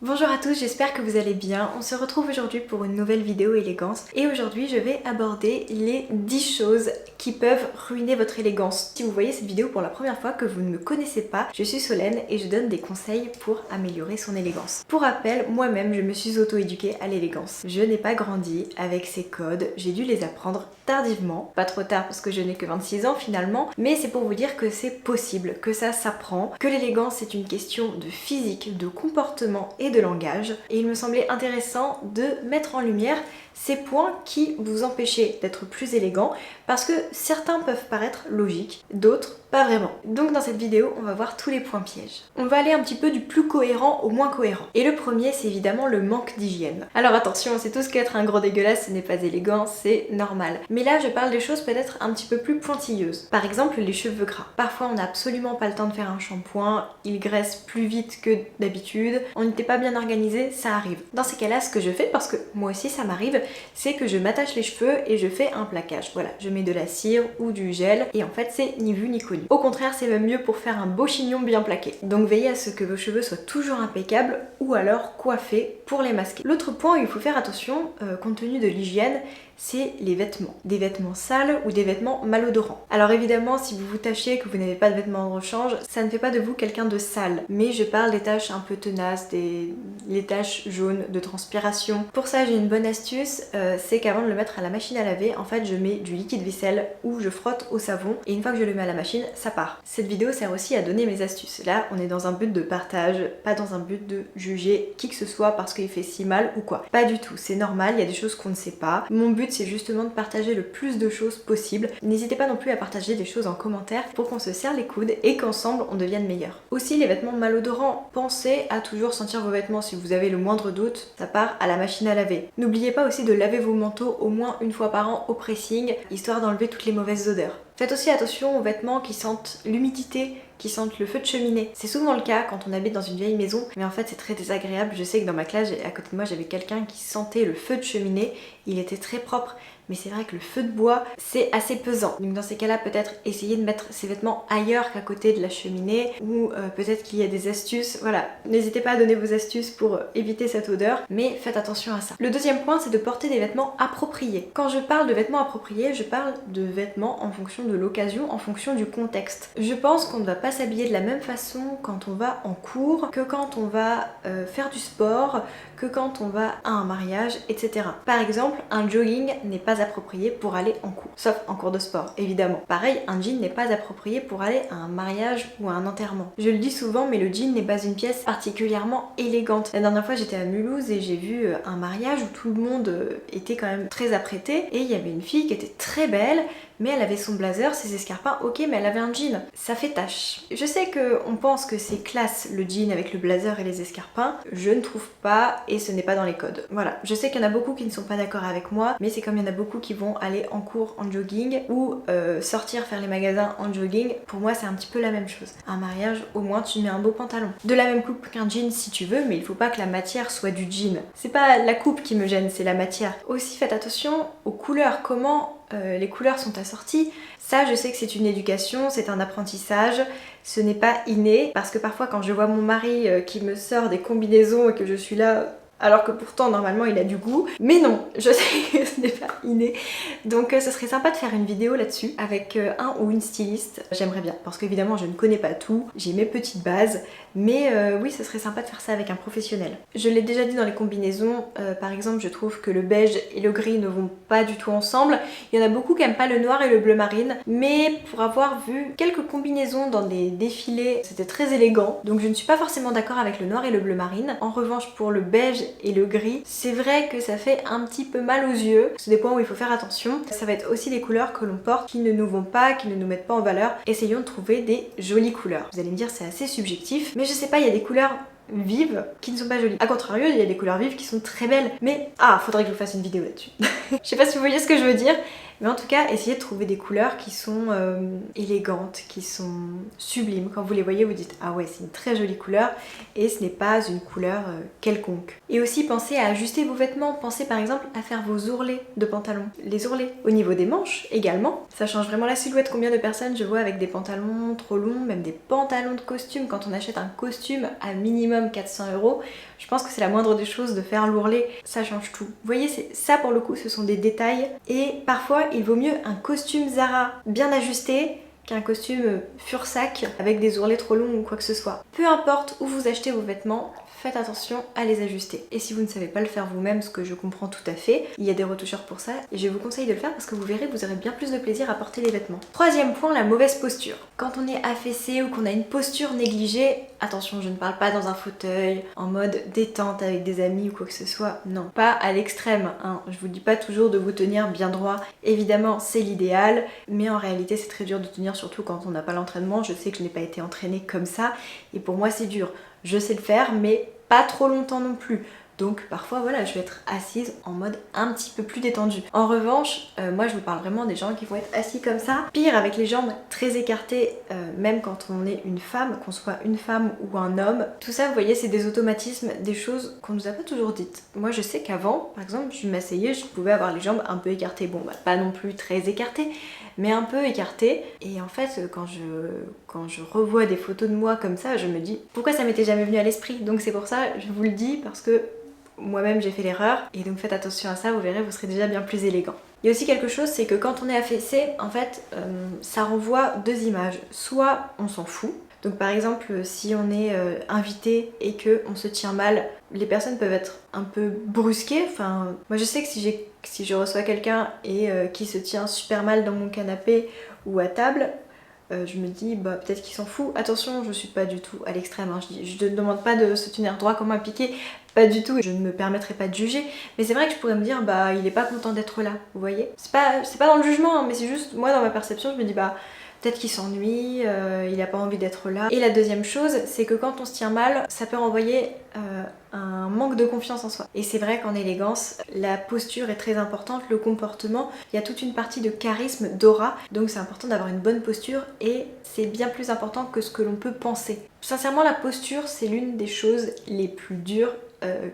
Bonjour à tous, j'espère que vous allez bien. On se retrouve aujourd'hui pour une nouvelle vidéo élégance et aujourd'hui je vais aborder les 10 choses qui peuvent ruiner votre élégance. Si vous voyez cette vidéo pour la première fois, que vous ne me connaissez pas, je suis Solène et je donne des conseils pour améliorer son élégance. Pour rappel, moi-même je me suis auto-éduquée à l'élégance. Je n'ai pas grandi avec ces codes, j'ai dû les apprendre tardivement, pas trop tard parce que je n'ai que 26 ans finalement, mais c'est pour vous dire que c'est possible, que ça s'apprend, que l'élégance c'est une question de physique, de comportement et de langage, et il me semblait intéressant de mettre en lumière ces points qui vous empêchaient d'être plus élégant, parce que certains peuvent paraître logiques, d'autres pas vraiment. Donc dans cette vidéo, on va voir tous les points pièges. On va aller un petit peu du plus cohérent au moins cohérent. Et le premier, c'est évidemment le manque d'hygiène. Alors attention, c'est tout ce qu'être un gros dégueulasse, ce n'est pas élégant, c'est normal. Mais là, je parle des choses peut-être un petit peu plus pointilleuses. Par exemple, les cheveux gras. Parfois, on n'a absolument pas le temps de faire un shampoing, ils graissent plus vite que d'habitude, on n'était pas bien organisé, ça arrive. Dans ces cas-là, ce que je fais, parce que moi aussi ça m'arrive, c'est que je m'attache les cheveux et je fais un plaquage. Voilà, je mets de la cire ou du gel et en fait c'est ni vu ni connu. Au contraire, c'est même mieux pour faire un beau chignon bien plaqué. Donc veillez à ce que vos cheveux soient toujours impeccables ou alors coiffés pour les masquer. L'autre point où il faut faire attention, compte tenu de l'hygiène, c'est les vêtements. Des vêtements sales ou des vêtements malodorants. Alors évidemment, si vous vous tachez, que vous n'avez pas de vêtements de rechange, ça ne fait pas de vous quelqu'un de sale. Mais je parle des taches un peu tenaces, les taches jaunes de transpiration. Pour ça, j'ai une bonne astuce, c'est qu'avant de le mettre à la machine à laver, en fait, je mets du liquide vaisselle ou je frotte au savon et une fois que je le mets à la machine, ça part. Cette vidéo sert aussi à donner mes astuces. Là, on est dans un but de partage, pas dans un but de juger qui que ce soit parce qu'il fait si mal ou quoi. Pas du tout, c'est normal, il y a des choses qu'on ne sait pas. Mon but, c'est justement de partager le plus de choses possible. N'hésitez pas non plus à partager des choses en commentaire pour qu'on se serre les coudes et qu'ensemble on devienne meilleur. Aussi les vêtements malodorants, pensez à toujours sentir vos vêtements. Si vous avez le moindre doute, ça part à la machine à laver. N'oubliez pas aussi de laver vos manteaux au moins une fois par an au pressing, histoire d'enlever toutes les mauvaises odeurs. Faites aussi attention aux vêtements qui sentent l'humidité, qui sentent le feu de cheminée. C'est souvent le cas quand on habite dans une vieille maison, mais en fait c'est très désagréable. Je sais que dans ma classe, à côté de moi, j'avais quelqu'un qui sentait le feu de cheminée, il était très propre, mais c'est vrai que le feu de bois, c'est assez pesant. Donc dans ces cas-là, peut-être essayer de mettre ses vêtements ailleurs qu'à côté de la cheminée, ou peut-être qu'il y a des astuces. Voilà, n'hésitez pas à donner vos astuces pour éviter cette odeur, mais faites attention à ça. Le deuxième point, c'est de porter des vêtements appropriés. Quand je parle de vêtements appropriés, je parle de vêtements en fonction de l'occasion, en fonction du contexte. Je pense qu'on ne va pas s'habiller de la même façon quand on va en cours, que quand on va faire du sport, que quand on va à un mariage, etc. Par exemple, un jogging n'est pas approprié pour aller en cours, sauf en cours de sport, évidemment. Pareil, un jean n'est pas approprié pour aller à un mariage ou à un enterrement. Je le dis souvent, mais le jean n'est pas une pièce particulièrement élégante. La dernière fois, j'étais à Mulhouse et j'ai vu un mariage où tout le monde était quand même très apprêté et il y avait une fille qui était très belle, mais elle avait son blazer, ses escarpins, ok, mais elle avait un jean. Ça fait tache. Je sais qu'on pense que c'est classe le jean avec le blazer et les escarpins. Je ne trouve pas et ce n'est pas dans les codes. Voilà. Je sais qu'il y en a beaucoup qui ne sont pas d'accord avec moi, mais c'est comme il y en a beaucoup qui vont aller en cours en jogging ou sortir faire les magasins en jogging. Pour moi, c'est un petit peu la même chose. Un mariage, au moins, tu mets un beau pantalon. De la même coupe qu'un jean si tu veux, mais il faut pas que la matière soit du jean. C'est pas la coupe qui me gêne, c'est la matière. Aussi, faites attention aux couleurs. Comment les couleurs sont assorties. Ça, je sais que c'est une éducation, c'est un apprentissage, ce n'est pas inné, parce que parfois quand je vois mon mari qui me sort des combinaisons et que je suis là, alors que pourtant normalement il a du goût, mais non, je sais que ce n'est pas inné, donc ce serait sympa de faire une vidéo là-dessus avec un ou une styliste, j'aimerais bien, parce qu'évidemment je ne connais pas tout, j'ai mes petites bases, mais oui, ce serait sympa de faire ça avec un professionnel. Je l'ai déjà dit dans les combinaisons, par exemple je trouve que le beige et le gris ne vont pas du tout ensemble. Il y en a beaucoup qui n'aiment pas le noir et le bleu marine, mais pour avoir vu quelques combinaisons dans des défilés, c'était très élégant, donc je ne suis pas forcément d'accord avec le noir et le bleu marine. En revanche, pour le beige et le gris, c'est vrai que ça fait un petit peu mal aux yeux, c'est des points où il faut faire attention. Ça va être aussi des couleurs que l'on porte qui ne nous vont pas, qui ne nous mettent pas en valeur. Essayons de trouver des jolies couleurs. Vous allez me dire c'est assez subjectif, mais je sais pas, il y a des couleurs vives qui ne sont pas jolies. A contrario, il y a des couleurs vives qui sont très belles, mais faudrait que je vous fasse une vidéo là-dessus. Je sais pas si vous voyez ce que je veux dire, Mais en tout cas, essayez de trouver des couleurs qui sont élégantes, qui sont sublimes. Quand vous les voyez, vous dites ah ouais, c'est une très jolie couleur et ce n'est pas une couleur quelconque. Et aussi pensez à ajuster vos vêtements. Pensez par exemple à faire vos ourlets de pantalon. Les ourlets au niveau des manches également. Ça change vraiment la silhouette. Combien de personnes je vois avec des pantalons trop longs, même des pantalons de costume. Quand on achète un costume à minimum 400 €, je pense que c'est la moindre des choses de faire l'ourlet. Ça change tout. Vous voyez, ça pour le coup, ce sont des détails. Et parfois, il vaut mieux un costume Zara bien ajusté qu'un costume Fursac avec des ourlets trop longs ou quoi que ce soit. Peu importe où vous achetez vos vêtements, faites attention à les ajuster. Et si vous ne savez pas le faire vous-même, ce que je comprends tout à fait, il y a des retoucheurs pour ça et je vous conseille de le faire parce que vous verrez, vous aurez bien plus de plaisir à porter les vêtements. Troisième point, la mauvaise posture. Quand on est affaissé ou qu'on a une posture négligée, attention, je ne parle pas dans un fauteuil, en mode détente avec des amis ou quoi que ce soit, non. Pas à l'extrême, hein. Je vous dis pas toujours de vous tenir bien droit. Évidemment, c'est l'idéal, mais en réalité, c'est très dur de tenir, surtout quand on n'a pas l'entraînement. Je sais que je n'ai pas été entraînée comme ça et pour moi, c'est dur. Je sais le faire, mais pas trop longtemps non plus. Donc parfois voilà, je vais être assise en mode un petit peu plus détendu. En revanche, moi je vous parle vraiment des gens qui vont être assis comme ça. Pire, avec les jambes très écartées, même quand on est une femme, qu'on soit une femme ou un homme. Tout ça, vous voyez, c'est des automatismes, des choses qu'on nous a pas toujours dites. Moi je sais qu'avant, par exemple, je m'asseyais, je pouvais avoir les jambes un peu écartées. Bon, bah pas non plus très écartées, mais un peu écartées. Et en fait, quand je revois des photos de moi comme ça, je me dis pourquoi ça m'était jamais venu à l'esprit. Donc c'est pour ça, je vous le dis, parce que moi-même j'ai fait l'erreur et donc faites attention à ça, vous verrez, vous serez déjà bien plus élégant. Il y a aussi quelque chose, c'est que quand on est affaissé, en fait, ça renvoie deux images. Soit on s'en fout, donc par exemple si on est invité et qu'on se tient mal, les personnes peuvent être un peu brusquées. Enfin, moi je sais que si je reçois quelqu'un et qui se tient super mal dans mon canapé ou à table, je me dis bah peut-être qu'il s'en fout. Attention, je suis pas du tout à l'extrême, hein. Je ne demande pas de se tenir droit comme un piqué, pas du tout, je ne me permettrai pas de juger, mais c'est vrai que je pourrais me dire bah il est pas content d'être là, vous voyez. C'est pas dans le jugement, hein, mais c'est juste moi dans ma perception, je me dis bah peut-être qu'il s'ennuie, il a pas envie d'être là. Et la deuxième chose, c'est que quand on se tient mal, ça peut renvoyer un manque de confiance en soi. Et c'est vrai qu'en élégance, la posture est très importante, le comportement, il y a toute une partie de charisme, d'aura, donc c'est important d'avoir une bonne posture et c'est bien plus important que ce que l'on peut penser. Sincèrement, la posture, c'est l'une des choses les plus dures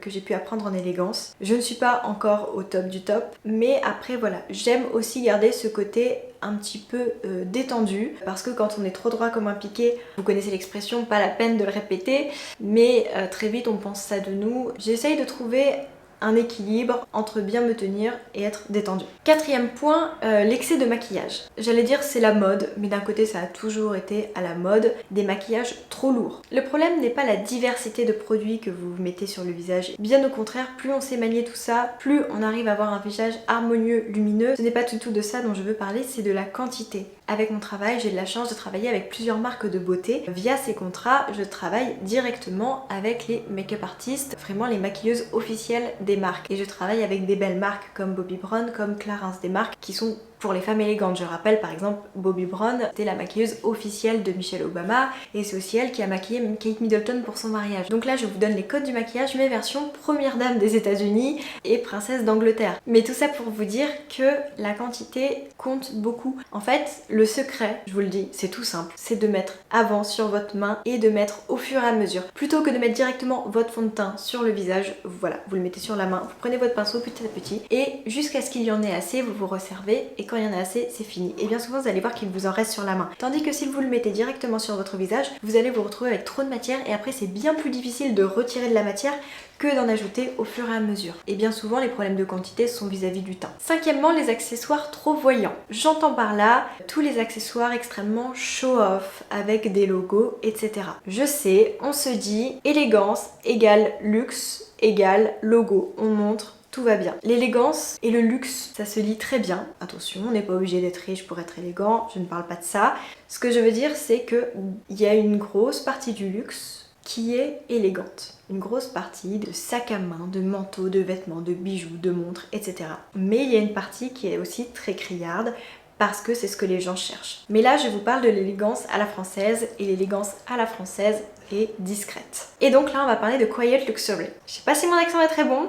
que j'ai pu apprendre en élégance. Je ne suis pas encore au top du top, mais après voilà, j'aime aussi garder ce côté un petit peu détendu, parce que quand on est trop droit comme un piqué, vous connaissez l'expression, pas la peine de le répéter, mais très vite on pense ça de nous. J'essaye de trouver un équilibre entre bien me tenir et être détendue. Quatrième point, l'excès de maquillage. J'allais dire c'est la mode, mais d'un côté ça a toujours été à la mode, des maquillages trop lourds. Le problème n'est pas la diversité de produits que vous mettez sur le visage, bien au contraire, plus on sait manier tout ça, plus on arrive à avoir un visage harmonieux, lumineux. Ce n'est pas du tout de ça dont je veux parler, c'est de la quantité. Avec mon travail, j'ai de la chance de travailler avec plusieurs marques de beauté. Via ces contrats, je travaille directement avec les make-up artistes, vraiment les maquilleuses officielles des marques. Et je travaille avec des belles marques comme Bobbi Brown, comme Clarins, des marques qui sont pour les femmes élégantes. Je rappelle par exemple Bobbi Brown, c'était la maquilleuse officielle de Michelle Obama et c'est aussi elle qui a maquillé Kate Middleton pour son mariage. Donc là je vous donne les codes du maquillage, mes versions première dame des États-Unis et princesse d'Angleterre. Mais tout ça pour vous dire que la quantité compte beaucoup. En fait, le secret, je vous le dis, c'est tout simple, c'est de mettre avant sur votre main et de mettre au fur et à mesure. Plutôt que de mettre directement votre fond de teint sur le visage, voilà, vous le mettez sur la main, vous prenez votre pinceau petit à petit et jusqu'à ce qu'il y en ait assez, vous vous resservez et quand il y en a assez, c'est fini. Et bien souvent, vous allez voir qu'il vous en reste sur la main. Tandis que si vous le mettez directement sur votre visage, vous allez vous retrouver avec trop de matière et après c'est bien plus difficile de retirer de la matière que d'en ajouter au fur et à mesure. Et bien souvent, les problèmes de quantité sont vis-à-vis du teint. Cinquièmement, les accessoires trop voyants. J'entends par là tous les accessoires extrêmement show-off avec des logos, etc. Je sais, on se dit élégance égale luxe égale logo. On montre, tout va bien. L'élégance et le luxe, ça se lie très bien. Attention, on n'est pas obligé d'être riche pour être élégant, je ne parle pas de ça. Ce que je veux dire, c'est qu'il y a une grosse partie du luxe qui est élégante. Une grosse partie de sacs à main, de manteaux, de vêtements, de bijoux, de montres, etc. Mais il y a une partie qui est aussi très criarde, parce que c'est ce que les gens cherchent. Mais là, je vous parle de l'élégance à la française, et l'élégance à la française est discrète. Et donc là, on va parler de quiet luxury. Je sais pas si mon accent est très bon,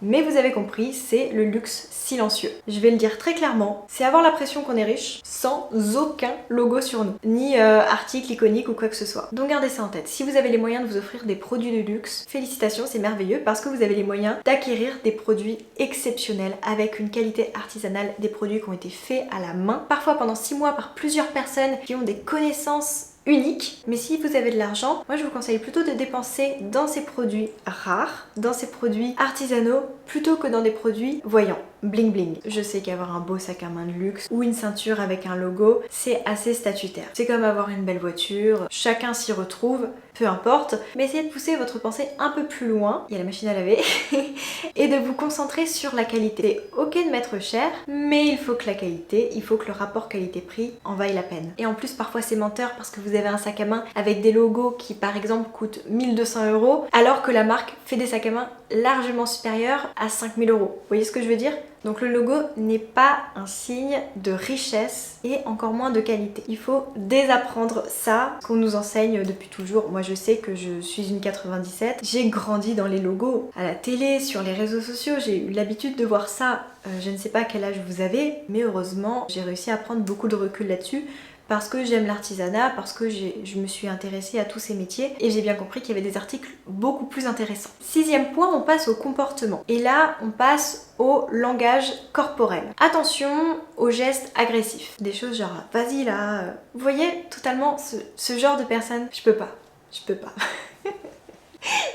Mais vous avez compris, c'est le luxe silencieux. Je vais le dire très clairement, c'est avoir l'impression qu'on est riche sans aucun logo sur nous, ni article iconique ou quoi que ce soit. Donc gardez ça en tête. Si vous avez les moyens de vous offrir des produits de luxe, félicitations, c'est merveilleux parce que vous avez les moyens d'acquérir des produits exceptionnels avec une qualité artisanale, des produits qui ont été faits à la main, parfois pendant 6 mois par plusieurs personnes qui ont des connaissances unique. Mais si vous avez de l'argent, moi je vous conseille plutôt de dépenser dans ces produits rares, dans ces produits artisanaux, plutôt que dans des produits voyants, bling bling. Je sais qu'avoir un beau sac à main de luxe ou une ceinture avec un logo, c'est assez statutaire. C'est comme avoir une belle voiture, chacun s'y retrouve, peu importe, mais essayez de pousser votre pensée un peu plus loin, il y a la machine à laver, et de vous concentrer sur la qualité. C'est ok de mettre cher, mais il faut que la qualité, il faut que le rapport qualité-prix en vaille la peine. Et en plus parfois c'est menteur parce que vous avez un sac à main avec des logos qui par exemple coûtent 1200 €, alors que la marque fait des sacs à main largement supérieurs à 5000 €. Vous voyez ce que je veux dire? Donc le logo n'est pas un signe de richesse et encore moins de qualité. Il faut désapprendre ça, ce qu'on nous enseigne depuis toujours. Moi je sais que je suis une 97, j'ai grandi dans les logos, à la télé, sur les réseaux sociaux, j'ai eu l'habitude de voir ça. Je ne sais pas quel âge vous avez, mais heureusement j'ai réussi à prendre beaucoup de recul là-dessus. Parce que j'aime l'artisanat, parce que je me suis intéressée à tous ces métiers et j'ai bien compris qu'il y avait des articles beaucoup plus intéressants. 6e point, on passe au comportement. Et là, on passe au langage corporel. Attention aux gestes agressifs. Des choses genre, vas-y là. Vous voyez, totalement, ce genre de personne, je peux pas.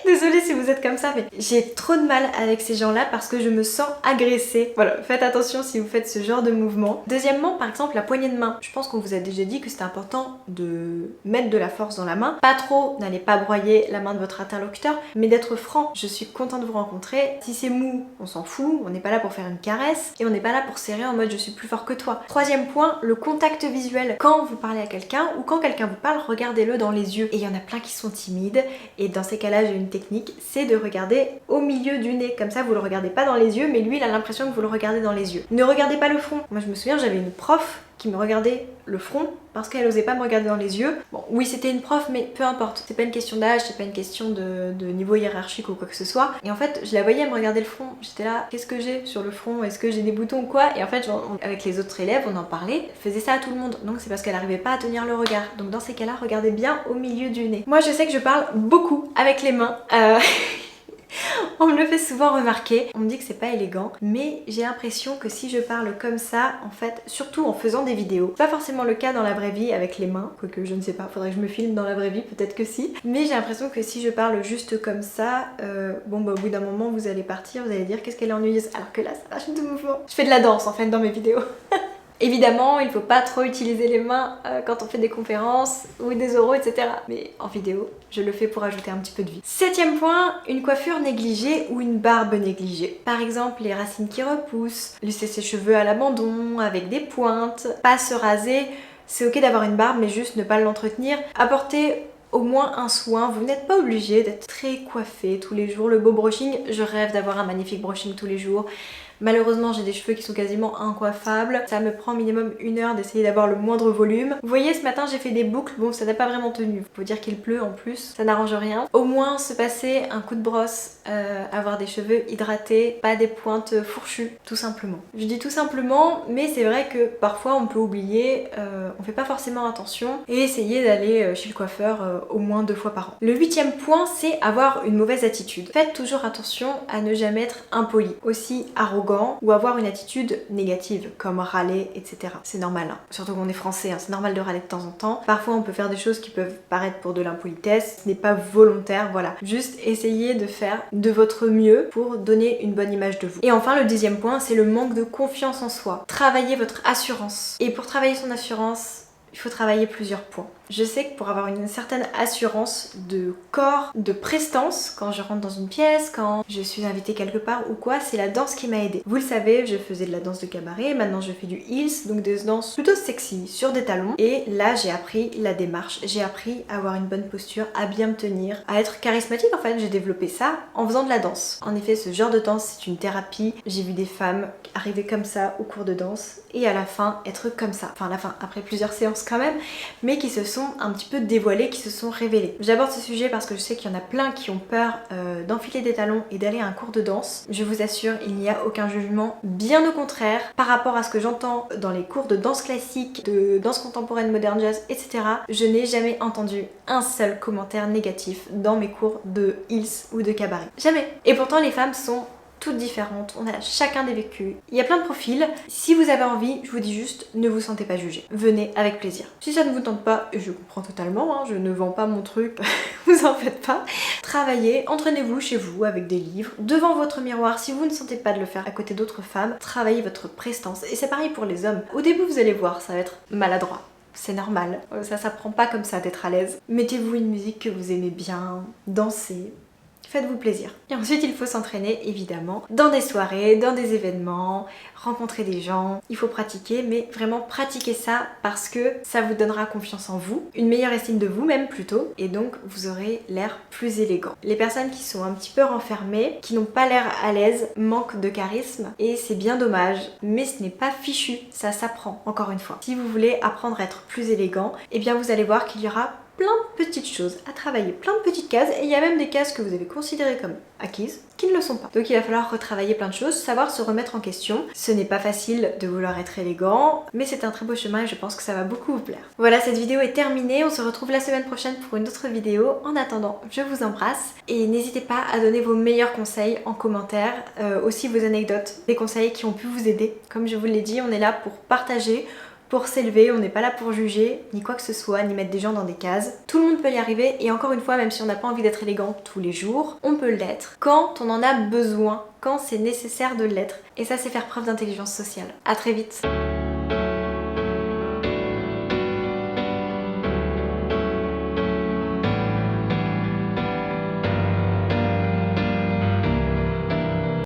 Désolée si vous êtes comme ça, mais j'ai trop de mal avec ces gens-là parce que je me sens agressée. Voilà, faites attention si vous faites ce genre de mouvement. Deuxièmement, par exemple, la poignée de main. Je pense qu'on vous a déjà dit que c'était important de mettre de la force dans la main. Pas trop, n'allez pas broyer la main de votre interlocuteur, mais d'être franc. Je suis contente de vous rencontrer. Si c'est mou, on s'en fout. On n'est pas là pour faire une caresse et on n'est pas là pour serrer en mode je suis plus fort que toi. 3e point, le contact visuel. Quand vous parlez à quelqu'un ou quand quelqu'un vous parle, regardez-le dans les yeux. Et il y en a plein qui sont timides et dans ces cas-là, j'ai une technique, c'est de regarder au milieu du nez. Comme ça, vous le regardez pas dans les yeux, mais lui, il a l'impression que vous le regardez dans les yeux. Ne regardez pas le front. Moi, je me souviens, j'avais une prof qui me regardait le front parce qu'elle osait pas me regarder dans les yeux. Bon, oui, c'était une prof, mais peu importe. C'est pas une question d'âge, c'est pas une question de niveau hiérarchique ou quoi que ce soit. Et en fait, je la voyais me regarder le front. J'étais là, qu'est-ce que j'ai sur le front? Est-ce que j'ai des boutons ou quoi? Et en fait, avec les autres élèves, on en parlait. Elle faisait ça à tout le monde. Donc c'est parce qu'elle arrivait pas à tenir le regard. Donc dans ces cas-là, regardez bien au milieu du nez. Moi, je sais que je parle beaucoup avec les mains. On me le fait souvent remarquer, on me dit que c'est pas élégant, mais j'ai l'impression que si je parle comme ça, en fait, surtout en faisant des vidéos, pas forcément le cas dans la vraie vie avec les mains, quoique je ne sais pas, faudrait que je me filme dans la vraie vie, peut-être que si, mais j'ai l'impression que si je parle juste comme ça, bon bah au bout d'un moment vous allez partir, vous allez dire qu'est-ce qu'elle est ennuyeuse, alors que là ça rajoute de mouvement. Je fais de la danse en fait dans mes vidéos. Évidemment, il faut pas trop utiliser les mains quand on fait des conférences ou des oraux, etc. Mais en vidéo, je le fais pour ajouter un petit peu de vie. 7e point, une coiffure négligée ou une barbe négligée. Par exemple, les racines qui repoussent, laisser ses cheveux à l'abandon, avec des pointes, pas se raser. C'est ok d'avoir une barbe, mais juste ne pas l'entretenir. Apporter au moins un soin, vous n'êtes pas obligé d'être très coiffé tous les jours. Le beau brushing, je rêve d'avoir un magnifique brushing tous les jours. Malheureusement, j'ai des cheveux qui sont quasiment incoiffables. Ça me prend minimum 1 heure d'essayer d'avoir le moindre volume. Vous voyez, ce matin, j'ai fait des boucles. Bon, ça n'a pas vraiment tenu. Faut dire qu'il pleut en plus. Ça n'arrange rien. Au moins, se passer un coup de brosse, avoir des cheveux hydratés, pas des pointes fourchues, tout simplement. Je dis tout simplement, mais c'est vrai que parfois, on peut oublier, on fait pas forcément attention et essayer d'aller chez le coiffeur au moins 2 fois par an. Le 8e point, c'est avoir une mauvaise attitude. Faites toujours attention à ne jamais être impoli, aussi arrogant ou avoir une attitude négative comme râler, etc. C'est normal, hein. Surtout qu'on est français, hein. C'est normal de râler de temps en temps. Parfois on peut faire des choses qui peuvent paraître pour de l'impolitesse, ce n'est pas volontaire, voilà. Juste essayez de faire de votre mieux pour donner une bonne image de vous. Et enfin le 10e point, c'est le manque de confiance en soi. Travaillez votre assurance. Et pour travailler son assurance, il faut travailler plusieurs points. Je sais que pour avoir une certaine assurance de corps, de prestance, quand je rentre dans une pièce, quand je suis invitée quelque part ou quoi, c'est la danse qui m'a aidée. Vous le savez, je faisais de la danse de cabaret, maintenant je fais du heels, donc des danses plutôt sexy, sur des talons. Et là j'ai appris la démarche, j'ai appris à avoir une bonne posture, à bien me tenir, à être charismatique en fait. J'ai développé ça en faisant de la danse. En effet, ce genre de danse, c'est une thérapie. J'ai vu des femmes arriver comme ça au cours de danse et à la fin être comme ça. Enfin à la fin, après plusieurs séances quand même, mais qui se sont sont un petit peu dévoilées, qui se sont révélées. J'aborde ce sujet parce que je sais qu'il y en a plein qui ont peur d'enfiler des talons et d'aller à un cours de danse. Je vous assure, il n'y a aucun jugement, bien au contraire. Par rapport à ce que j'entends dans les cours de danse classique, de danse contemporaine, moderne jazz, etc., je n'ai jamais entendu un seul commentaire négatif dans mes cours de Hills ou de cabaret. Jamais. Et pourtant les femmes sont toutes différentes, on a chacun des vécus, il y a plein de profils. Si vous avez envie, je vous dis juste, ne vous sentez pas jugé, venez avec plaisir. Si ça ne vous tente pas, et je comprends totalement, hein, je ne vends pas mon truc, vous en faites pas, travaillez, entraînez-vous chez vous avec des livres, devant votre miroir. Si vous ne sentez pas de le faire à côté d'autres femmes, travaillez votre prestance. Et c'est pareil pour les hommes. Au début vous allez voir, ça va être maladroit. C'est normal, ça s'apprend pas comme ça d'être à l'aise. Mettez-vous une musique que vous aimez bien, dansez. Faites-vous plaisir. Et ensuite, il faut s'entraîner évidemment dans des soirées, dans des événements, rencontrer des gens. Il faut pratiquer, mais vraiment pratiquer ça parce que ça vous donnera confiance en vous, une meilleure estime de vous-même plutôt, et donc vous aurez l'air plus élégant. Les personnes qui sont un petit peu renfermées, qui n'ont pas l'air à l'aise, manquent de charisme, et c'est bien dommage, mais ce n'est pas fichu, ça s'apprend, encore une fois. Si vous voulez apprendre à être plus élégant, eh bien vous allez voir qu'il y aura plein de petites choses à travailler, plein de petites cases, et il y a même des cases que vous avez considérées comme acquises qui ne le sont pas. Donc il va falloir retravailler plein de choses, savoir se remettre en question. Ce n'est pas facile de vouloir être élégant, mais c'est un très beau chemin et je pense que ça va beaucoup vous plaire. Voilà, cette vidéo est terminée, on se retrouve la semaine prochaine pour une autre vidéo. En attendant, je vous embrasse et n'hésitez pas à donner vos meilleurs conseils en commentaire, aussi vos anecdotes, des conseils qui ont pu vous aider. Comme je vous l'ai dit, on est là pour partager, pour s'élever, on n'est pas là pour juger, ni quoi que ce soit, ni mettre des gens dans des cases. Tout le monde peut y arriver et encore une fois, même si on n'a pas envie d'être élégant tous les jours, on peut l'être quand on en a besoin, quand c'est nécessaire de l'être. Et ça, c'est faire preuve d'intelligence sociale. À très vite.